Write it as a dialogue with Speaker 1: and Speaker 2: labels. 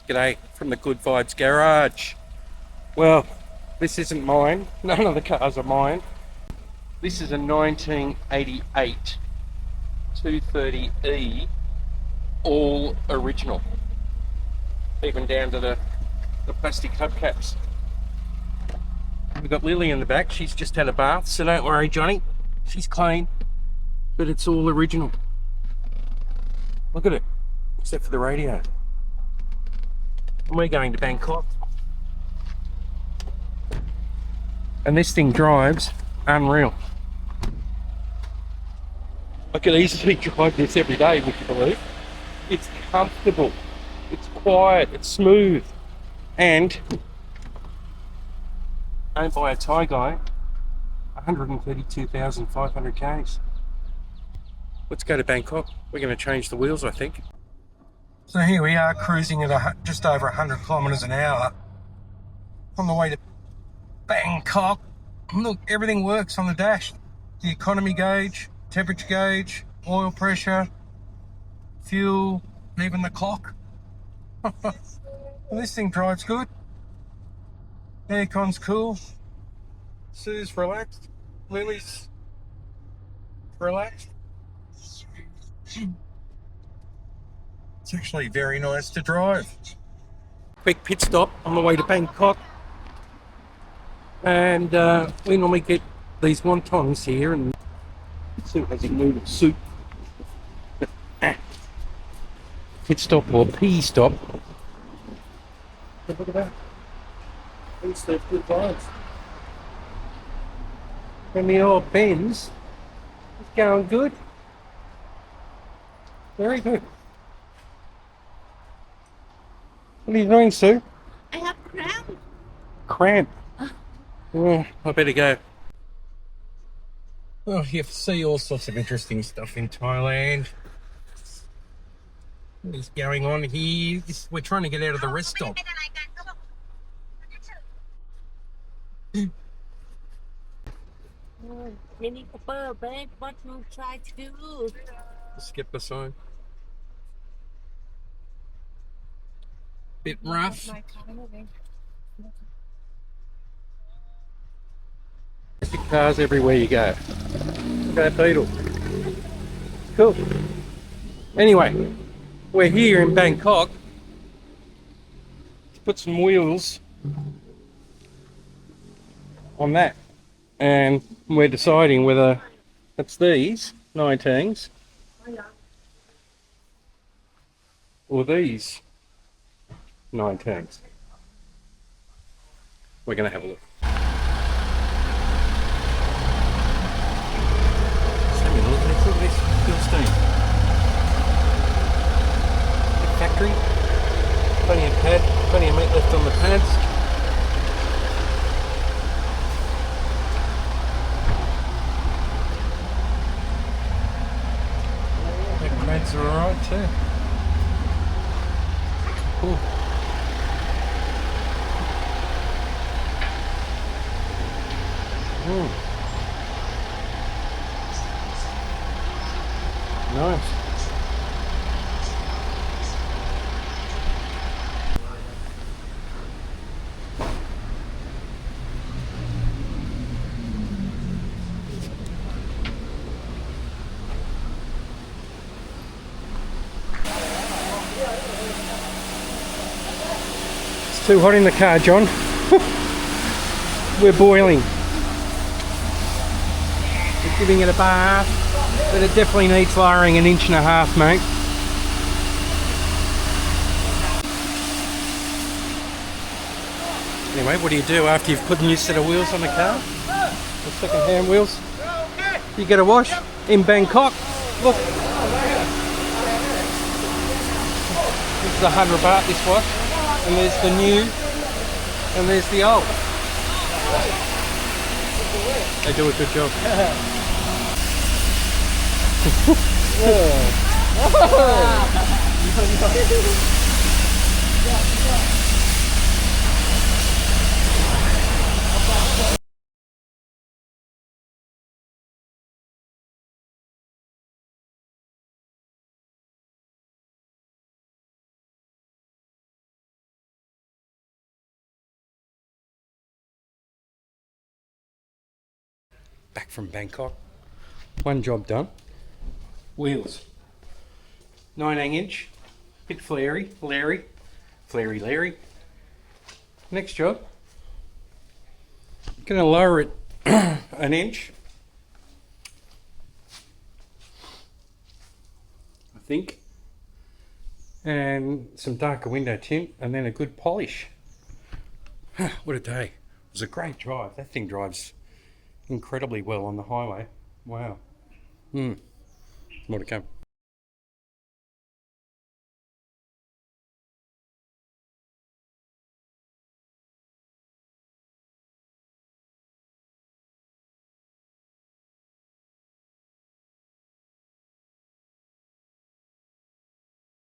Speaker 1: G'day from the Good Vibes Garage. Well, this isn't mine. None of the cars are mine. This is a 1988 230E, all original. Even down to the plastic hubcaps. We've got Lily in the back. She's just had a bath, so don't worry, Johnny. She's clean, but it's all original. Look at it, except for the radio. And we're going to Bangkok. And this thing drives unreal. I could easily drive this every day, would you believe? It's comfortable, it's quiet, it's smooth, and owned by a Thai guy, 132,500 Ks. Let's go to Bangkok. We're going to change the wheels, I think. So here we are, cruising at just over 100 kilometres an hour on the way to Bangkok. Look, everything works on the dash. The economy gauge, temperature gauge, oil pressure, fuel, even the clock. Well, this thing drives good. Aircon's cool. Sue's relaxed. Lily's relaxed. It's actually very nice to drive. Quick pit stop on the way to Bangkok. And we normally get these wontons here, and Sue has a noodle soup. Pit stop or pea stop. Look at that. These are good vibes. And the old Benz is going good. Very good. What are you doing, Sue?
Speaker 2: I have cramp.
Speaker 1: Cramp. Oh, I better go. Well, you see all sorts of interesting stuff in Thailand. What is going on here? We're trying to get out of the rest stop.
Speaker 2: Mini Cooper, babe, what you try to do?
Speaker 1: Skip the sign. Bit rough. Electric cars everywhere you go. Look at that Beetle. Cool. Anyway, we're here in Bangkok to put some wheels on that, and we're deciding whether it's these 19s or these 19s. We're going to have a look. Look at this Philistine. Factory. Plenty of meat left on the pads. The pads are alright too. Cool. Nice. It's too hot in the car, John. We're boiling. We're giving it a bath, but it definitely needs lowering 1.5 inches, mate. Anyway, what do you do after you've put a new set of wheels on the car? The second-hand wheels. You get a wash in Bangkok. Look. This is 100 baht, this wash. And there's the new, and there's the old. They do a good job. back from Bangkok. One job done. Wheels. 19-inch. Bit flary. Larry. Next job. Gonna lower it an inch. I think. And some darker window tint, and then a good polish. What a day. It was a great drive. That thing drives incredibly well on the highway. Wow. More to come.